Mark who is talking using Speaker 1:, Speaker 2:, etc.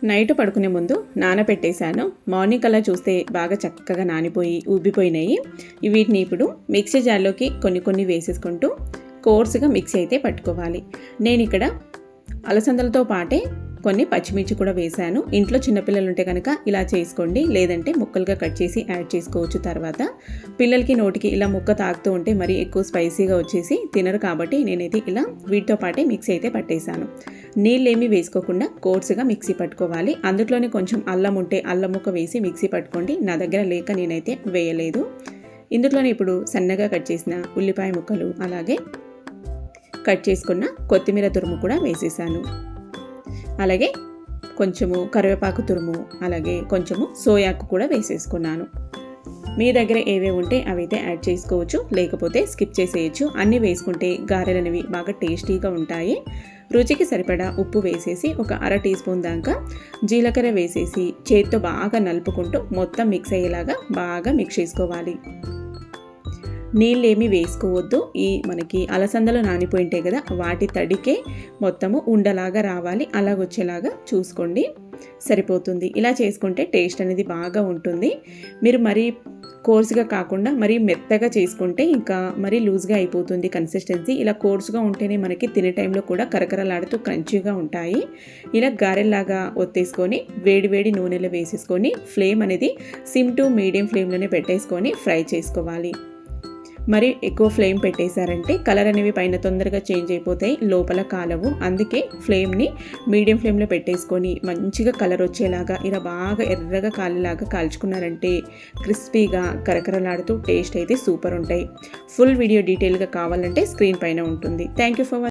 Speaker 1: Night పడుకునే ముందు నానబెట్టేశాను. Morning కల్లా చూస్తే బాగా చక్కగా నానిపోయి ఉబ్బిపోయినాయి. వీటిని ఇప్పుడు మిక్సీ జార్లోకి కొన్ని వేసేసుకుంటూ కోర్సుగా మిక్సీ అయితే పట్టుకోవాలి. నేను ఇక్కడ అలసందలతో పాటే కొన్ని పచ్చిమిర్చి కూడా వేశాను. ఇంట్లో చిన్నపిల్లలు ఉంటే కనుక ఇలా చేసుకోండి, లేదంటే ముక్కలుగా కట్ చేసి యాడ్ చేసుకోవచ్చు. తర్వాత పిల్లలకి నోటికి ఇలా ముక్క తాకుతూ ఉంటే మరి ఎక్కువ స్పైసీగా వచ్చేసి తినరు, కాబట్టి నేనైతే ఇలా వీటితో పాటే మిక్సీ అయితే పట్టేశాను. నీళ్ళేమీ వేసుకోకుండా కోర్సుగా మిక్సీ పట్టుకోవాలి. అందులోనే కొంచెం అల్లం ఉంటే అల్లం ముక్క వేసి మిక్సీ పట్టుకోండి. నా దగ్గర లేక నేనైతే వేయలేదు. ఇందులోనే ఇప్పుడు సన్నగా కట్ చేసిన ఉల్లిపాయ ముక్కలు, అలాగే కట్ చేసుకున్న కొత్తిమీర తురుము కూడా వేసేసాను. అలాగే కొంచెము కరివేపాకు తురుము, అలాగే కొంచెము సోయాకు కూడా వేసేసుకున్నాను. మీ దగ్గర ఏవే ఉంటే అవైతే యాడ్ చేసుకోవచ్చు, లేకపోతే స్కిప్ చేసేయచ్చు. అన్నీ వేసుకుంటే గారెలు అనేవి బాగా టేస్టీగా ఉంటాయి. రుచికి సరిపడా ఉప్పు వేసేసి ఒక అర టీ స్పూన్ దాకా జీలకర్ర వేసేసి చేతితో బాగా నలుపుకుంటూ మొత్తం మిక్స్ అయ్యేలాగా బాగా మిక్స్ చేసుకోవాలి. నీళ్ళేమీ వేసుకోవద్దు. మనకి అలసందలు నానిపోయి ఉంటాయి కదా, వాటి తడికే మొత్తము ఉండలాగా రావాలి. అలాగొచ్చేలాగా చూసుకోండి, సరిపోతుంది. ఇలా చేసుకుంటే టేస్ట్ అనేది బాగా ఉంటుంది. మీరు మరీ కోర్సుగా కాకుండా మరీ మెత్తగా చేసుకుంటే ఇంకా మరీ లూజ్గా అయిపోతుంది కన్సిస్టెన్సీ. ఇలా కోర్సుగా ఉంటేనే మనకి తినే టైంలో కూడా కరకరలాడుతూ క్రంచీగా ఉంటాయి. ఇలా గారెల్లాగా ఒత్తేసుకొని వేడి నూనెలో వేసేసుకొని ఫ్లేమ్ అనేది సిమ్ టు మీడియం ఫ్లేమ్లోనే పెట్టేసుకొని ఫ్రై చేసుకోవాలి. మరి ఎక్కువ ఫ్లేమ్ పెట్టేశారంటే కలర్ అనేవి పైన తొందరగా చేంజ్ అయిపోతాయి, లోపల కాలవు. అందుకే ఫ్లేమ్ని మీడియం ఫ్లేమ్లో పెట్టేసుకొని మంచిగా కలర్ వచ్చేలాగా ఇలా బాగా ఎర్రగా కాలేలాగా కాల్చుకున్నారంటే క్రిస్పీగా కరకరలాడుతూ టేస్ట్ అయితే సూపర్ ఉంటాయి. ఫుల్ వీడియో డీటెయిల్గా కావాలంటే స్క్రీన్ పైన ఉంటుంది. Thank you for